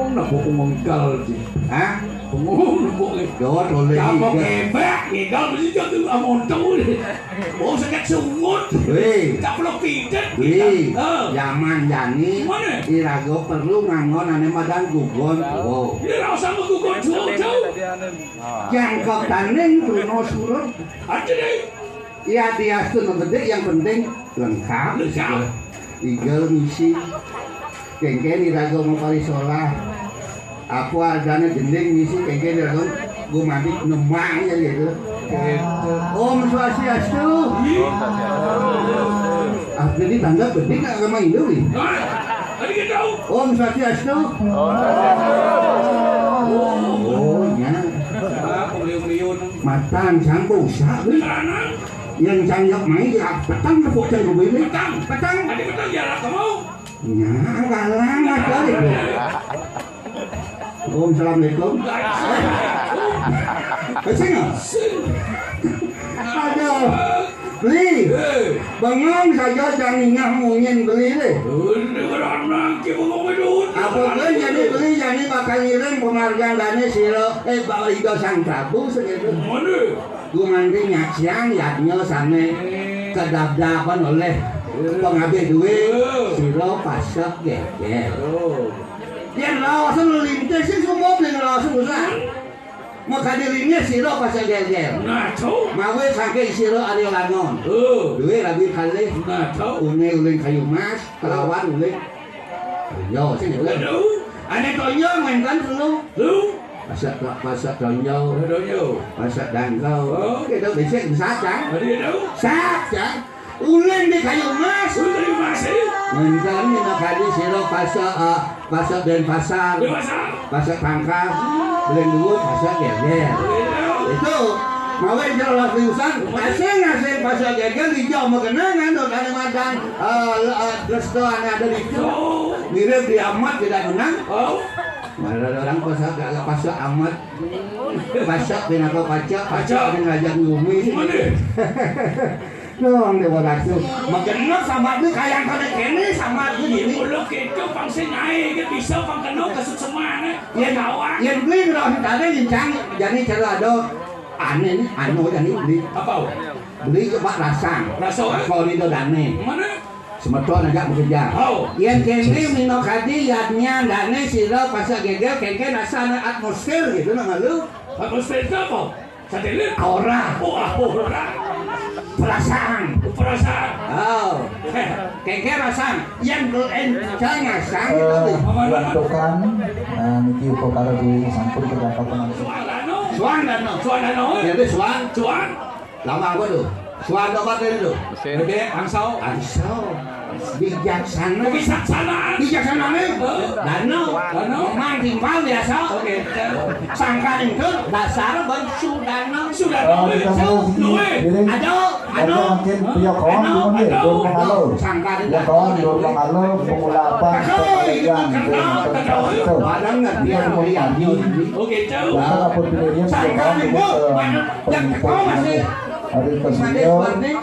bengong nak buku mengkal sih. Hah? Bengong nak buku. Đó rồi lên Kamu đi. kebak, ngegal mesti jadi amon tahu ni. Bau sakit sungut. Wih. Tak perlu pijet. Wih. Zaman jani. Mana? Irago perlu ngangon ane madan gugon. Oh. Dia rasa gugon jauh-jauh. Yang ketaning Bruno surut. Ada deh. Iya dia tuh gede yang penting lengkap. Lengkap. Igel misi. Kengken irago mau parisolah. Aku adanya gending misi kengken irago gue mandi nemang ya gitu. Om Swastiastu. Ah jadi tangga gede nggak sama itu nih? Tadi kita tahu. Om Swastiastu. Oh ya. Beliau-beliau. Matan sangku sak. Anak. Yang canggap main ya petang ke pokok yang gue ini. Petang. Tadi petang jarak kamu. Ya galang aja itu. Om Assalamualaikum. Kesini. Aduh. Beli. Bangun saja jangan ngomongin beli deh. Apa kan jadi beli jadi bakal ngirim penghargaan dana siro bawa Ido Sang Prabu segitu. Gue nanti nyaksian yadnya sama kedap-dapan oleh pengabdi duit siro pasok geger. Yang langsung lintas sih semua beli langsung usah. Maka dirinya siro pasok geger. Mawe sampai siro Aryo Langon. Duit lebih kali. Ulin kayu mas, kelawan ulin. Yo sih juga. Ada tonyo mainkan dulu. Masak tonyo. Masak dangkau. Kita bisa saja. Saja. Ulin di kayu mas. Mainkan ini kali siro pasok dan pasar. Pasok pangkas. Ulin dulu pasok geger. Itu. Mawai jalan riusan, asing pasal geger hijau mengenangan untuk Kalimantan restoran ada di itu mirip di Amat tidak menang. Mana orang pasal Amat pasal kenapa pacak dengan Raja Ngumi. Dong dewa ratu, mengenang sama itu kayak kau kene sama itu ini. Kalau kita pangsa naik, kita bisa pangkano kasut semana. Yang beli orang tadi jincang, jadi cara ada. Aneh nih, anu jadi beli apa? Beli ke Pak Rasang. Kalau itu dane. Mana? Semeton aja bekerja. Yang kene mino kadi yadnya dane siro pasal geger kengke asana atmosfer gitu nama lu. Atmosfer apa? Satelit. Aura. Aura. Perasaan. Kengke rasang. Yang saya ngasang itu. Bantukan niki ukara di sampun kita penang. Suan. Jadi suan. Lama apa tuh? Suan apa itu? Oke, angsau. Bijaksana nih. Danau. Mang timbal biasa. Oke. Sangka itu dasar bensu danau. Aduh. Mungkin punya kawan di mana? Dua pengalo. Sangka itu. Kawan dua pengalo pengulapan kekalian. Ada nggak dia mulia di? Oke, jauh. Bahkan apa pilihnya Sangka itu. Yang kau masih. Hari kesini, soalnya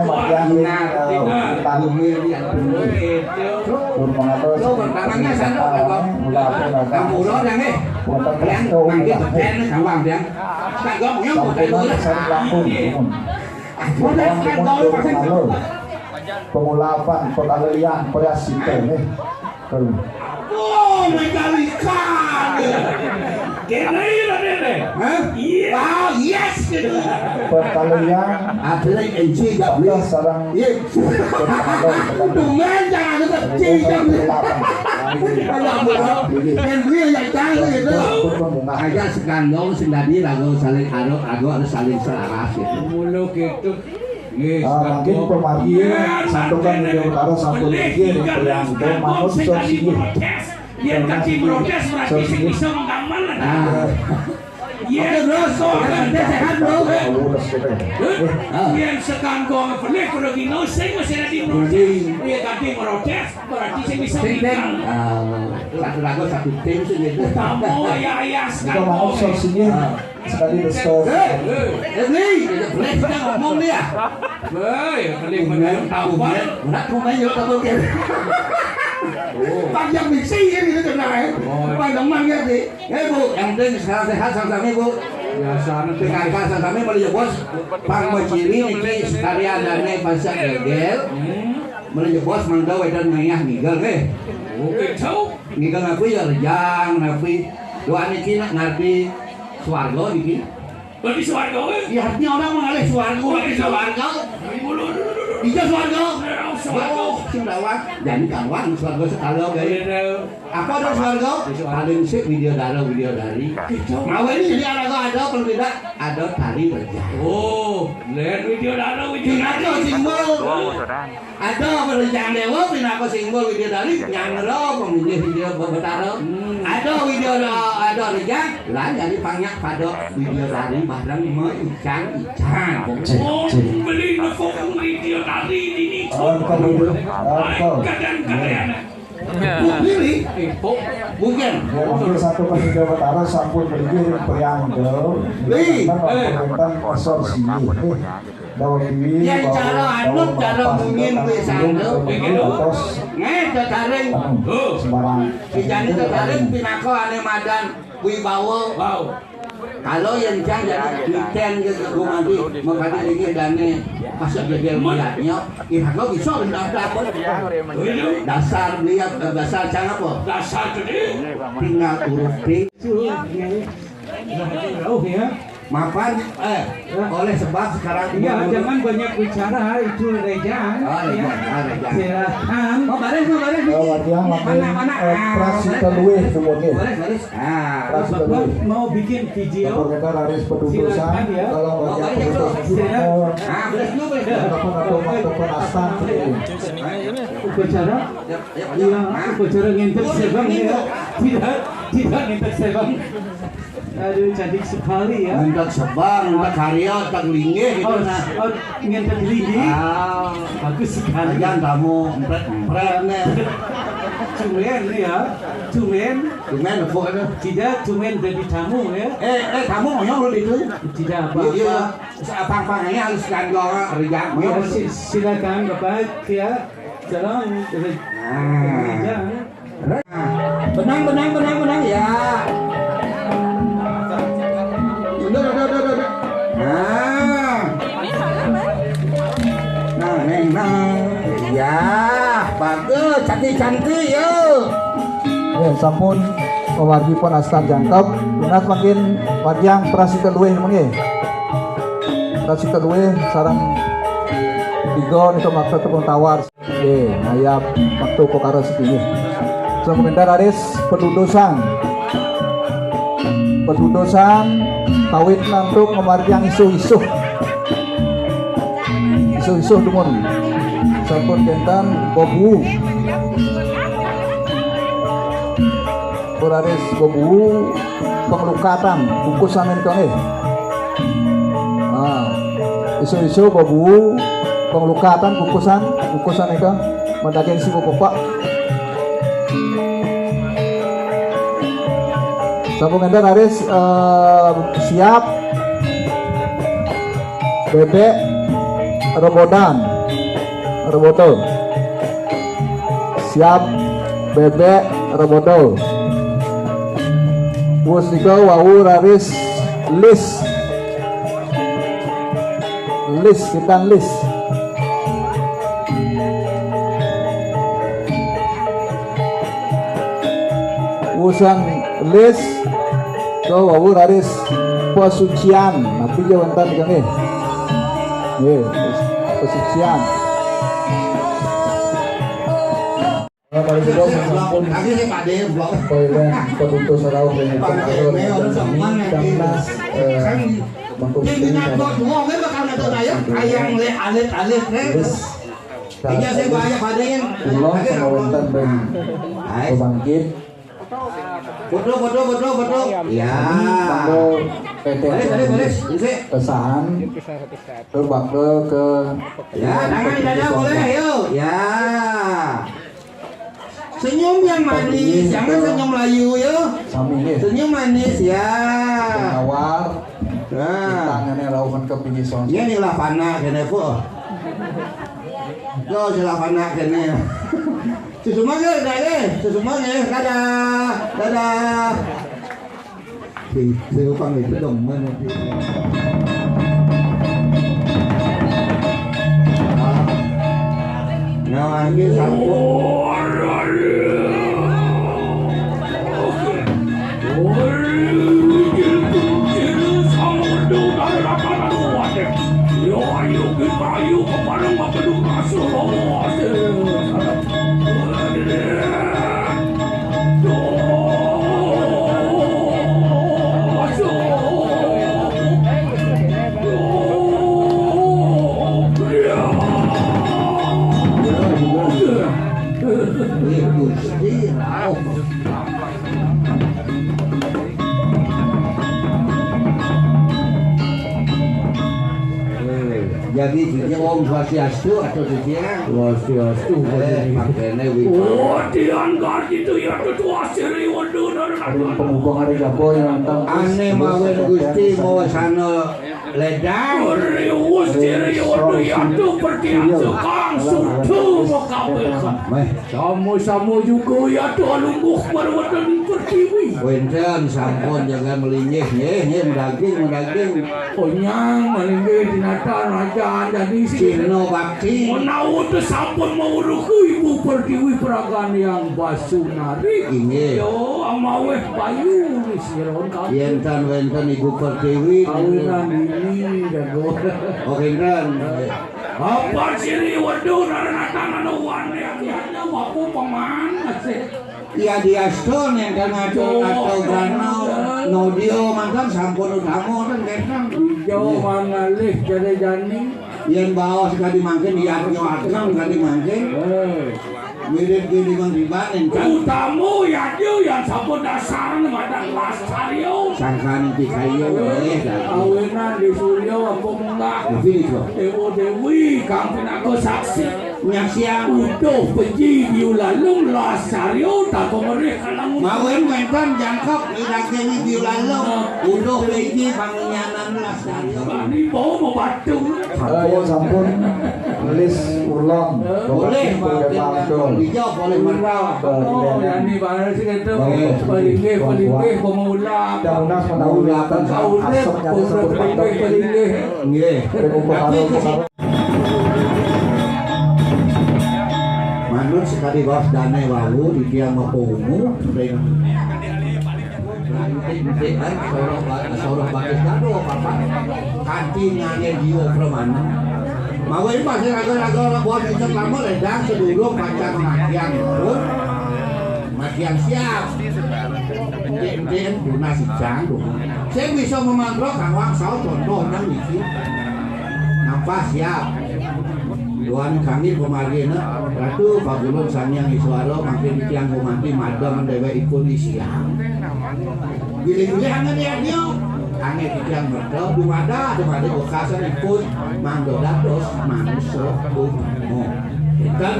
macam ini, lo bertangannya sana kamu udah yang nih yang manggil keren kawan yang tak gomnya mau pengulapan pengalian perasaan nih. Oh, megalikan. Kena ini. Hah? Wow, yes. Perkalian ada yang enci enggak dia boleh. sarang Tumen jangan kecil jangan. Yang dia yang tahu itu. Aja sekandong sendiri lagu saling aduk harus saling selaras gitu. Mulu gitu. mungkin pemargian santukan di utara satu lagi yang manut sosial Yang kaki protes berarti bisa menggambarkan. Yes, sehat bro. Yang sekangkong pelik kalau gino saya masih ada di protes. Yang kaki protes berarti saya bisa menggambarkan. Satu lagu satu tim sih gitu. Kamu ayah kita mau sosialnya sekali besar. Ini boleh kita ngomong dia. Boleh, pelik tahu kan? Nak kumai yuk kamu Bang yang misi kan gitu kena ya. Bang teman ya sih. Bu, yang penting sehat sama Bu. Biasa nanti PKK sama beli bos. Pang Bocili niki sekalian dana pasar gegel. Beli bos mangga wedan ngayah nigel we. Oke, tahu. Nigel ngaku ya rejang, ngaku doa niki ngarti swarga niki. Bagi suarga we. Ya artinya orang mengalih swarga, swarga. Iya swarga. Oh, sindawat. Jadi kawan swarga sekali guys. Apa ada swarga? Paling sih video dari. Mau ini jadi ada kalau tidak ada tali berjalan. Oh, lihat video Pinako simbol. Ada berjalan dewa pinako simbol video dari yang lo pemilih video bertaro. Ada video ada rejang lah jadi banyak pada video dari barang ikan. Oh, beli nafkah video dari ini. Kadang-kadang. Pilih, bukan. Ya, mungkin satu kali Jawa Utara sampun bergiring priangkel. Pemerintahan asor sini. Bahwa ini Yang cara anu cara mungkin pisangnya. Nge tertarik. Sembarang. Jadi tertarik pinako ane madan wibawa. Wow. Kalau yang jangan jadi weekend gitu mati makanya ini dane pas gegel melihatnya ihak lo bisa dapat dasar lihat dasar jangan apa Dasar gede. tinggal huruf B Oh ya. mapan oleh sebab sekarang Iya, jangan banyak bicara itu Rejan. Ya. Silakan. mau baris Yang makin operasi keluih kemudian. Operasi Bapak keluih. mau bikin video? Bapak kita harus pendudukan. Silakan ya. Kalau banyak pendudukan. beres dulu Atau penastan Upacara? Iya, upacara ngintek sebang ya. Tidak ngintek sebang. Aduh, cantik sekali ya. untuk sebang untuk karya untuk linggih gitu nah Ngintek lagi. Bagus sekali. jangan kamu empret-empretnya Cumen ya. Cumen. cuman nepuk itu Tidak cumen dari tamu ya. kamu ngomong lu itu Tidak iya apa-apa. pang-pangnya harus ganggol rejak Ya, silakan Bapak ya. Salam Rejan. benang ya udah nah ya bagus cantik ya Ya, sampun pewargi pun astan jangkep. Lunas makin wajang perasi keluih mungkin. Perasi keluih sarang digon itu maksud tepung tawar. Ayam waktu kokaro segini. Sementara aris pendudusan kawit nantuk memarjang isu-isu dumun sampun kentan bobu puraris bobu pengelukatan bungkusan itu nih isu-isu bobu pengelukatan bungkusan itu mendaging si bapak Sampun enten Aris siap bebek rebodo siap bebek rebodo bus nika wau Aris list kita list usan list so wau Aris pesucian tapi jawantan kan pesucian akhirnya Pak De blok Koilen penutus sarau dengan pengaruh jadi nakot ngomongnya bakal ngatur ayam ayang le alit iya saya banyak Pak De yang Ulong sama wonten ben pembangkit betul ya beres kesahan terbakal ke ya tangan dada boleh yuk ya senyum yang manis jangan senyum layu yuk sami ini senyum manis ya awar nah tangannya laukan ke pinggir son ini lah panah kene po yo sila panah kene Sesumanya deh, sesumanya dadah. Thì con người tự động hơn thì nào anh cái sản jadi dia om swastiastu atau dia Swastiastu. makanya wih diangkat itu ya ketua seri waduh Pemubang hari Japo yang tentang aneh mawen gusti mau sana ledang seri waduh ya tuh pertiasa langsung tuh makabekan sama juga ya tuh alungguh perwatan pertiwi wenten sampun jangan melinyih nih daging konyang malinggih dinatan raja jadi Cino bakti menau tuh sampun mauruku ibu pertiwi peragan yang basuh narik ini yo amaweh bayu siron kau wenten ibu pertiwi kawinan ini dago oke kan apa siri waduh naranatan anuan yang mampu pemanas iya dia stone yang kan atau grano nodio mantan sampun utama kan kan jauh mana lih jadi jani yang bawa sekali mangkin dia nyoatkan sekali mangkin mirip gini bang ribanin kan utamu ya dia yang sampun dasar pada lasario sangkan di kayu kawinan di suryo aku munggah Dewi kang aku saksi nyasiang utuh peji biulalung lasario tak pemerintah kalang mawin mentan jangkok idageni biulalung udah peji pangenyanan lasario ini bawa mau batu yang sampun nulis urlong boleh langsung dijawab oleh mertua oh yani bahasa sih itu paling pemulang Munas mendaulatan asapnya disebut pandang nggih manut sekali bos dane walu di tiang mapungu ring lantik kan sorok bakis kado apa kanti ngane jiwa permana mau ini pasti raga-raga orang bos itu lama ledang sedulur pacar makian pun makian siap mungkin lunas ijang saya bisa memantrok kang wangsau contoh nang iki nampak siap Tuhan kami pemargina ratu pagulun sanyang iswaro makin tiang kumanti madang dewa ikut isiang gili-gili hangan ya dia hangat tiang merdo dumada bekasan ikut mangdodados manusia oh kan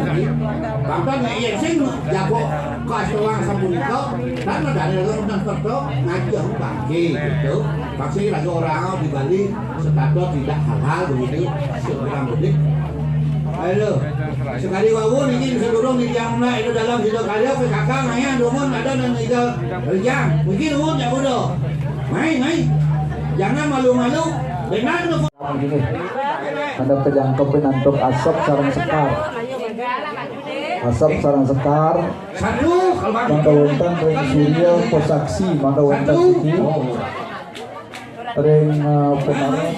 bangkan iya sing jago kas tuang sapunito dan dari orang perdo ngajak bangki gitu pasti lagi orang di Bali status tidak hal-hal begitu seorang bedik halo sekali wawu ini sebelum di yang itu dalam situ karya PKK nanya dumun ada dan itu kerjang mungkin dumun ya udah main jangan malu-malu benar tuh gini ada terjangkau penantuk asap sarang sekar satu mangga wonten ring surya posaksi mangga wonten iki ring pemarang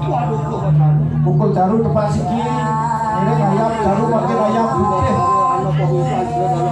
Waduh, Pukul jarum tepat sikit. Ini ayam jarum makin ayam. anak